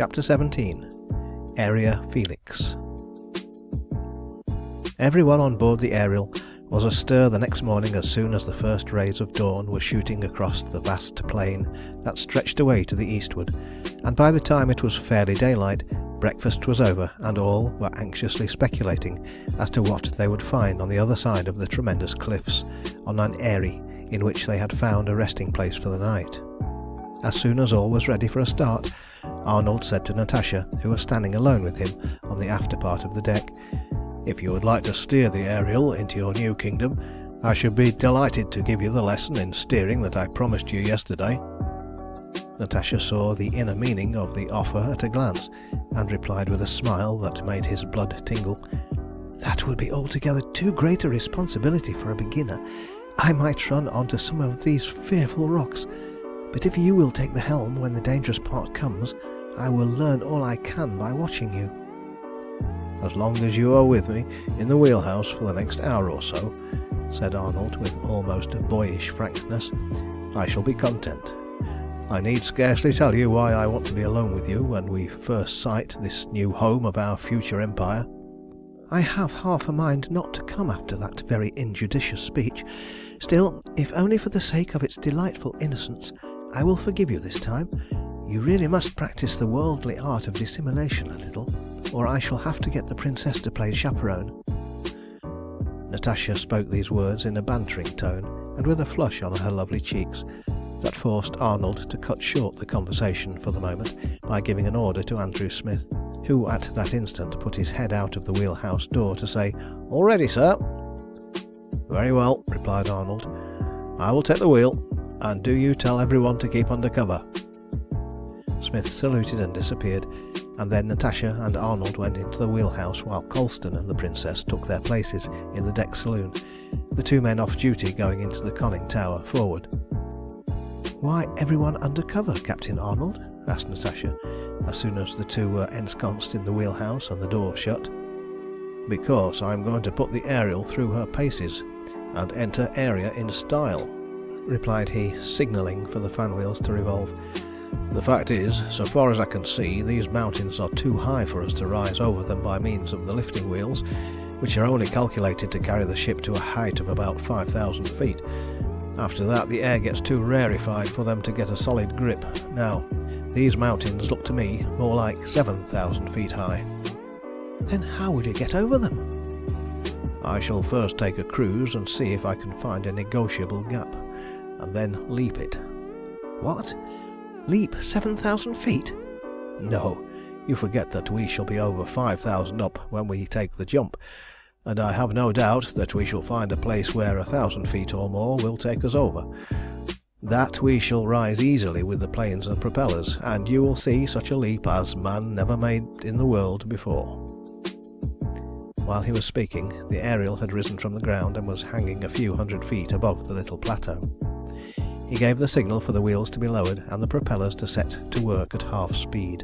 Chapter 17. Aeria Felix. Everyone on board the Ariel was astir the next morning as soon as the first rays of dawn were shooting across the vast plain that stretched away to the eastward, and by the time it was fairly daylight, breakfast was over and all were anxiously speculating as to what they would find on the other side of the tremendous cliffs on an eyrie in which they had found a resting place for the night. As soon as all was ready for a start, Arnold said to Natasha, who was standing alone with him on the after part of the deck, "If you would like to steer the Ariel into your new kingdom, I should be delighted to give you the lesson in steering that I promised you yesterday." Natasha saw the inner meaning of the offer at a glance, and replied with a smile that made his blood tingle, "That would be altogether too great a responsibility for a beginner. I might run onto some of these fearful rocks, but if you will take the helm when the dangerous part comes, I will learn all I can by watching you." "As long as you are with me in the wheelhouse for the next hour or so," said Arnold with almost boyish frankness, "I shall be content. I need scarcely tell you why I want to be alone with you when we first sight this new home of our future empire." "I have half a mind not to come after that very injudicious speech. Still, if only for the sake of its delightful innocence, I will forgive you this time. You really must practice the worldly art of dissimulation a little, or I shall have to get the princess to play chaperone." Natasha spoke these words in a bantering tone, and with a flush on her lovely cheeks, that forced Arnold to cut short the conversation for the moment by giving an order to Andrew Smith, who at that instant put his head out of the wheelhouse door to say, "All ready, sir." "Very well," replied Arnold. "I will take the wheel, and do you tell everyone to keep under cover." Smith saluted and disappeared, and then Natasha and Arnold went into the wheelhouse while Colston and the princess took their places in the deck saloon, the two men off duty going into the conning tower forward. "Why everyone under cover, Captain Arnold?" asked Natasha, as soon as the two were ensconced in the wheelhouse and the door shut. "Because I am going to put the Ariel through her paces and enter Aeria in style," replied he, signalling for the fan wheels to revolve. "The fact is, so far as I can see, these mountains are too high for us to rise over them by means of the lifting wheels, which are only calculated to carry the ship to a height of about 5,000 feet. After that, the air gets too rarefied for them to get a solid grip. Now, these mountains look to me more like 7,000 feet high." "Then how will you get over them?" "I shall first take a cruise and see if I can find a negotiable gap, and then leap it." "What? Leap 7,000 feet?" "No, you forget that we shall be over 5,000 up when we take the jump, and I have no doubt that we shall find a place where 1,000 feet or more will take us over. That we shall rise easily with the planes and propellers, and you will see such a leap as man never made in the world before." While he was speaking, the Ariel had risen from the ground and was hanging a few hundred feet above the little plateau. He gave the signal for the wheels to be lowered and the propellers to set to work at half speed.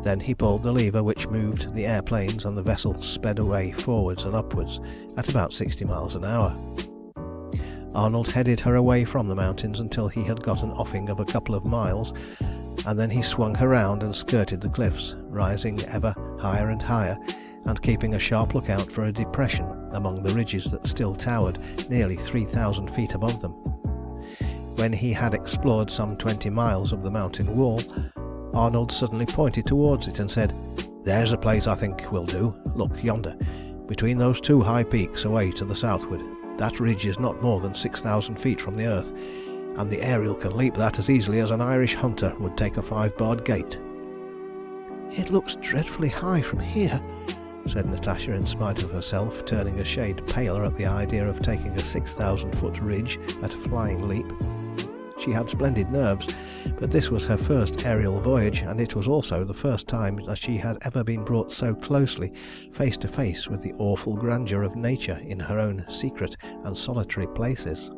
Then he pulled the lever which moved the airplanes, and the vessel sped away forwards and upwards at about 60 miles an hour. Arnold headed her away from the mountains until he had got an offing of a couple of miles, and then he swung her round and skirted the cliffs, rising ever higher and higher, and keeping a sharp lookout for a depression among the ridges that still towered nearly 3,000 feet above them. When he had explored some 20 miles of the mountain wall, Arnold suddenly pointed towards it and said, "There's a place I think will do. Look yonder, between those two high peaks away to the southward. That ridge is not more than 6,000 feet from the earth, and the Ariel can leap that as easily as an Irish hunter would take a 5-barred gate." "It looks dreadfully high from here," said Natasha, in spite of herself, turning a shade paler at the idea of taking a 6,000-foot ridge at a flying leap. She had splendid nerves, but this was her first aerial voyage, and it was also the first time that she had ever been brought so closely face to face with the awful grandeur of nature in her own secret and solitary places.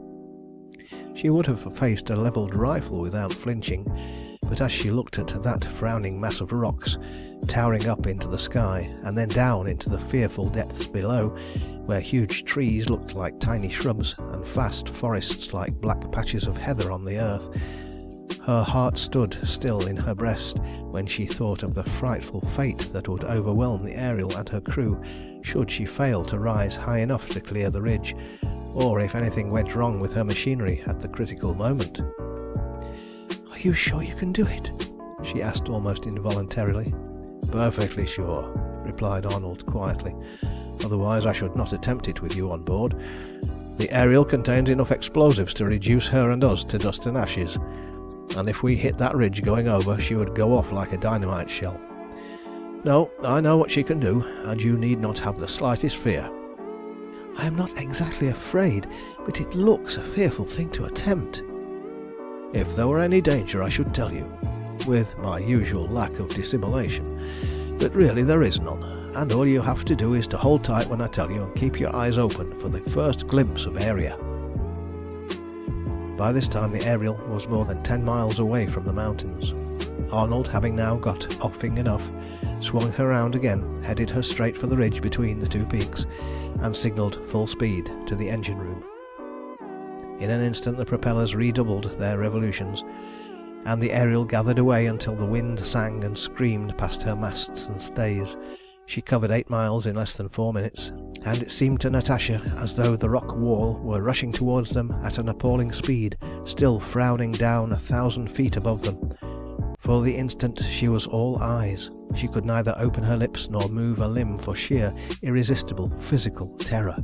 She would have faced a levelled rifle without flinching, but as she looked at that frowning mass of rocks, towering up into the sky and then down into the fearful depths below, where huge trees looked like tiny shrubs and vast forests like black patches of heather on the earth, Her heart stood still in her breast when she thought of the frightful fate that would overwhelm the Ariel and her crew should she fail to rise high enough to clear the ridge, or if anything went wrong with her machinery at the critical moment. "Are you sure you can do it?" she asked almost involuntarily. "Perfectly sure," replied Arnold quietly. "Otherwise I should not attempt it with you on board. The Ariel contains enough explosives to reduce her and us to dust and ashes, and if we hit that ridge going over she would go off like a dynamite shell. No, I know what she can do, and you need not have the slightest fear." "I am not exactly afraid, but it looks a fearful thing to attempt." "If there were any danger I should tell you, with my usual lack of dissimulation, but really there is none, and all you have to do is to hold tight when I tell you and keep your eyes open for the first glimpse of Aeria." By this time the Ariel was more than 10 miles away from the mountains. Arnold, having now got offing enough, swung her round again, headed her straight for the ridge between the two peaks, and signalled full speed to the engine room. In an instant the propellers redoubled their revolutions, and the Ariel gathered away until the wind sang and screamed past her masts and stays. She covered 8 miles in less than 4 minutes, and it seemed to Natasha as though the rock wall were rushing towards them at an appalling speed, still frowning down 1,000 feet above them. For the instant she was all eyes. She could neither open her lips nor move a limb for sheer, irresistible physical terror.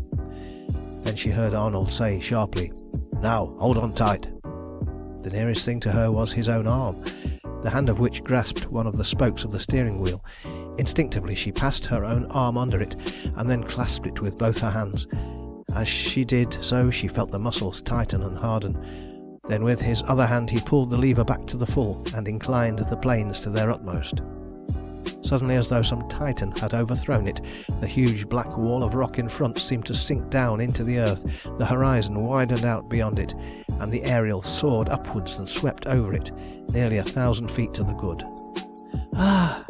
Then she heard Arnold say sharply, "Now, hold on tight." The nearest thing to her was his own arm, the hand of which grasped one of the spokes of the steering wheel. Instinctively she passed her own arm under it, and then clasped it with both her hands. As she did so she felt the muscles tighten and harden. Then with his other hand he pulled the lever back to the full and inclined the planes to their utmost. Suddenly, as though some titan had overthrown it, the huge black wall of rock in front seemed to sink down into the earth, the horizon widened out beyond it, and the Ariel soared upwards and swept over it, nearly 1,000 feet to the good. "Ah!"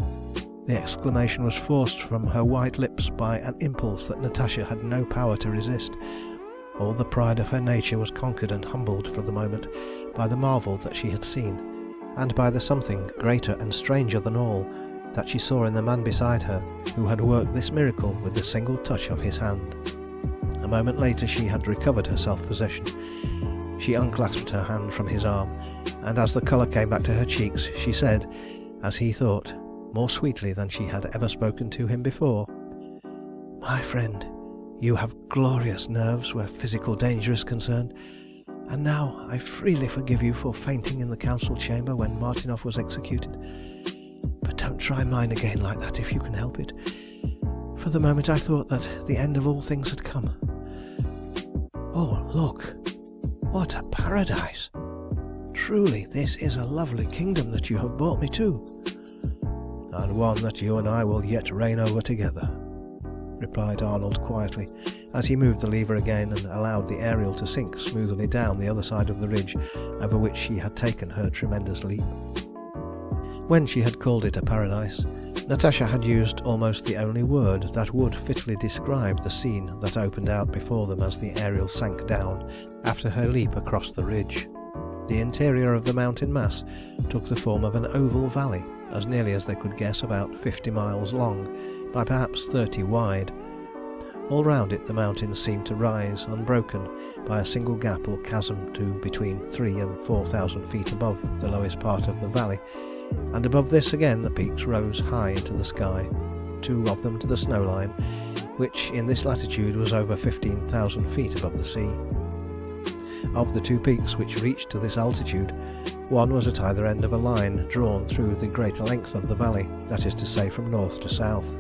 The exclamation was forced from her white lips by an impulse that Natasha had no power to resist. All the pride of her nature was conquered and humbled for the moment by the marvel that she had seen, and by the something greater and stranger than all that she saw in the man beside her, who had worked this miracle with the single touch of his hand. A moment later she had recovered her self-possession. She unclasped her hand from his arm, and as the colour came back to her cheeks, she said, as he thought, more sweetly than she had ever spoken to him before, "My friend, you have glorious nerves where physical danger is concerned, and now I freely forgive you for fainting in the council chamber when Martinov was executed. But don't try mine again like that if you can help it. For the moment I thought that the end of all things had come. Oh, look! What a paradise! Truly, this is a lovely kingdom that you have brought me to." "And one that you and I will yet reign over together," replied Arnold quietly, as he moved the lever again and allowed the Ariel to sink smoothly down the other side of the ridge over which she had taken her tremendous leap. When she had called it a paradise, Natasha had used almost the only word that would fitly describe the scene that opened out before them as the Ariel sank down after her leap across the ridge. The interior of the mountain mass took the form of an oval valley, as nearly as they could guess about 50 miles long by perhaps 30 wide. All round it the mountains seemed to rise unbroken by a single gap or chasm to between 3,000 and 4,000 feet above the lowest part of the valley, and above this again the peaks rose high into the sky, 2 of them to the snow line, which in this latitude was over 15,000 feet above the sea. Of the 2 peaks which reached to this altitude, one was at either end of a line drawn through the greater length of the valley, that is to say from north to south.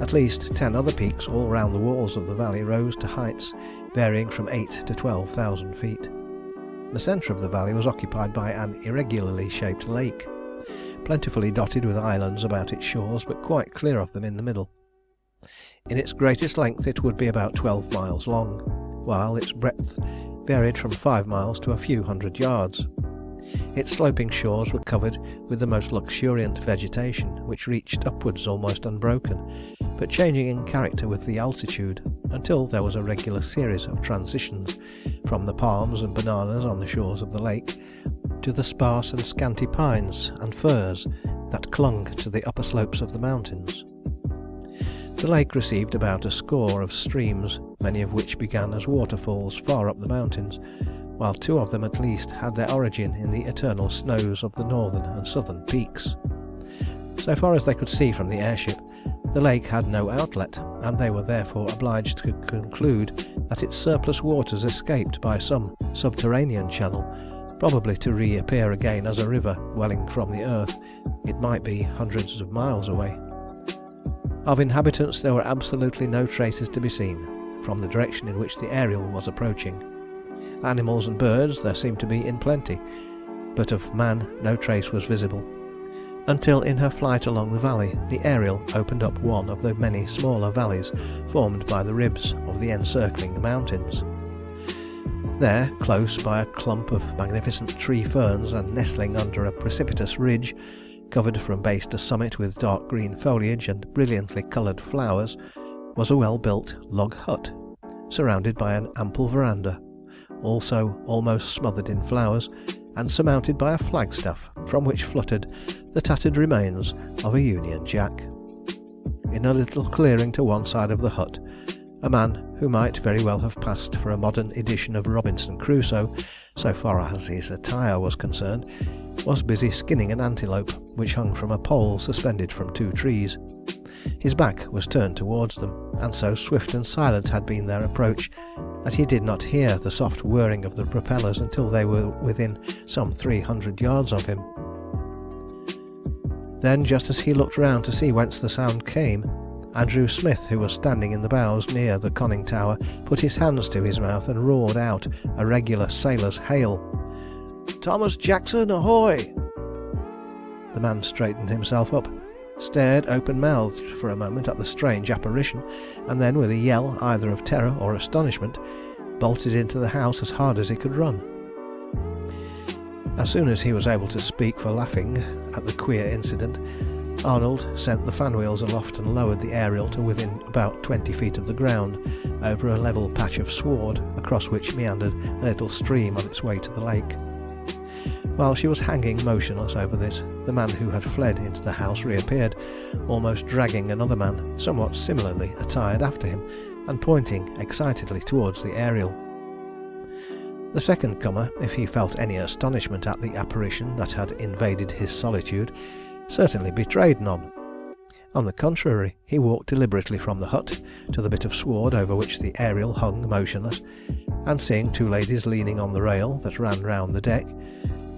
At least 10 other peaks all round the walls of the valley rose to heights varying from 8,000 to 12,000 feet. The centre of the valley was occupied by an irregularly shaped lake, plentifully dotted with islands about its shores, but quite clear of them in the middle. In its greatest length it would be about 12 miles long, while its breadth varied from 5 miles to a few hundred yards. Its sloping shores were covered with the most luxuriant vegetation, which reached upwards almost unbroken, but changing in character with the altitude, until there was a regular series of transitions from the palms and bananas on the shores of the lake to the sparse and scanty pines and firs that clung to the upper slopes of the mountains. The lake received about a score of streams, many of which began as waterfalls far up the mountains, while 2 of them at least had their origin in the eternal snows of the northern and southern peaks. So far as they could see from the airship, the lake had no outlet, and they were therefore obliged to conclude that its surplus waters escaped by some subterranean channel, probably to reappear again as a river welling from the earth, it might be hundreds of miles away. Of inhabitants there were absolutely no traces to be seen, from the direction in which the Ariel was approaching. Animals and birds there seemed to be in plenty, but of man no trace was visible, until in her flight along the valley the Ariel opened up one of the many smaller valleys formed by the ribs of the encircling mountains. There, close by a clump of magnificent tree ferns and nestling under a precipitous ridge, covered from base to summit with dark green foliage and brilliantly coloured flowers, was a well-built log hut, surrounded by an ample verandah, also almost smothered in flowers, and surmounted by a flagstaff from which fluttered the tattered remains of a Union Jack. In a little clearing to one side of the hut, a man who might very well have passed for a modern edition of Robinson Crusoe, so far as his attire was concerned, was busy skinning an antelope which hung from a pole suspended from 2 trees. His back was turned towards them, and so swift and silent had been their approach that he did not hear the soft whirring of the propellers until they were within some 300 yards of him. Then, just as he looked round to see whence the sound came, Andrew Smith, who was standing in the bows near the conning tower, put his hands to his mouth and roared out a regular sailor's hail. "Thomas Jackson, ahoy!" The man straightened himself up, stared open-mouthed for a moment at the strange apparition, and then, with a yell either of terror or astonishment, bolted into the house as hard as he could run. As soon as he was able to speak for laughing at the queer incident, Arnold sent the fan wheels aloft and lowered the Ariel to within about 20 feet of the ground, over a level patch of sward, across which meandered a little stream on its way to the lake. While she was hanging motionless over this, the man who had fled into the house reappeared, almost dragging another man, somewhat similarly attired, after him, and pointing excitedly towards the Ariel. The second comer, if he felt any astonishment at the apparition that had invaded his solitude, certainly betrayed none. On the contrary, he walked deliberately from the hut to the bit of sward over which the Ariel hung motionless, and seeing 2 ladies leaning on the rail that ran round the deck,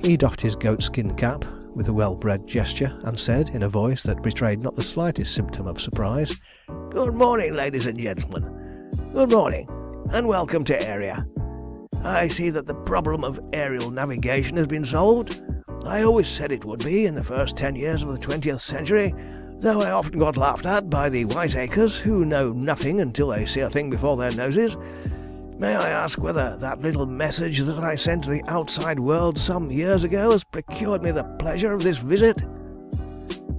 he doffed his goatskin cap with a well-bred gesture, and said, in a voice that betrayed not the slightest symptom of surprise, "Good morning, ladies and gentlemen. Good morning, and welcome to Aeria. I see that the problem of aerial navigation has been solved. I always said it would be in the first 10 years of the 20th century, though I often got laughed at by the Whiteacres, who know nothing until they see a thing before their noses. May I ask whether that little message that I sent to the outside world some years ago has procured me the pleasure of this visit?"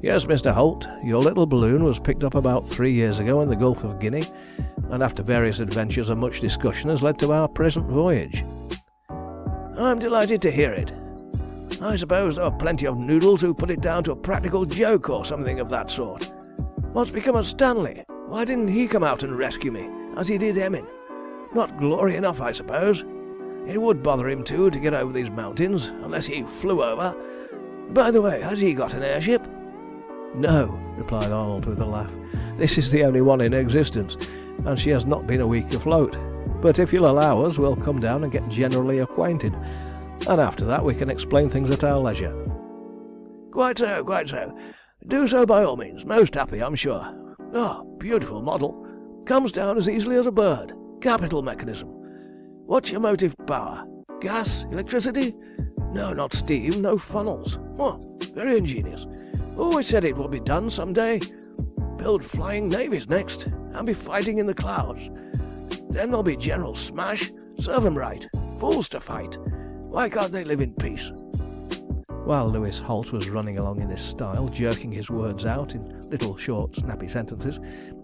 "Yes, Mr. Holt. Your little balloon was picked up about 3 years ago in the Gulf of Guinea, and after various adventures and much discussion has led to our present voyage." "I'm delighted to hear it. I suppose there are plenty of noodles who put it down to a practical joke or something of that sort. What's become of Stanley? Why didn't he come out and rescue me, as he did Emin? Not glory enough, I suppose. It would bother him too to get over these mountains, unless he flew over. By the way, has he got an airship?" "No," replied Arnold with a laugh. "This is the only one in existence, and she has not been a week afloat. But if you'll allow us, we'll come down and get generally acquainted, and after that we can explain things at our leisure." "Quite so, quite so. Do so by all means. Most happy, I'm sure. Beautiful model. Comes down as easily as a bird. Capital mechanism. What's your motive power? Gas? Electricity? No, not steam, no funnels. Very ingenious. Always said it will be done some day. Build flying navies next, and be fighting in the clouds. Then there'll be general smash. Serve 'em right. Fools to fight. Why can't they live in peace?" While Lewis Holt was running along in this style, jerking his words out in little short snappy sentences,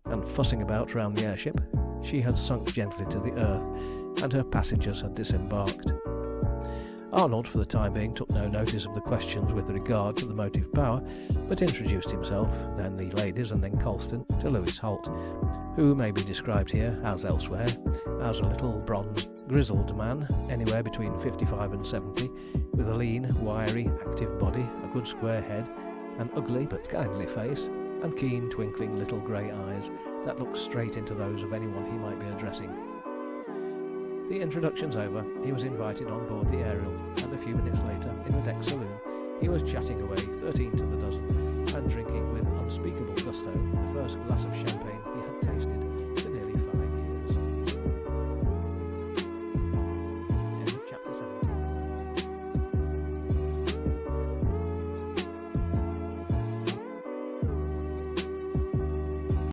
and fussing about round the airship, she had sunk gently to the earth, and her passengers had disembarked. Arnold, for the time being, took no notice of the questions with regard to the motive power, but introduced himself, then the ladies, and then Colston, to Lewis Holt, who may be described here, as elsewhere, as a little bronzed, grizzled man, anywhere between 55 and 70, with a lean, wiry, active body, a good square head, an ugly but kindly face, and keen, twinkling little grey eyes that looked straight into those of anyone he might be addressing. The introductions over, he was invited on board the Ariel, and a few minutes later, in the deck saloon, he was chatting away, 13 to the dozen, and drinking with unspeakable gusto the first glass of champagne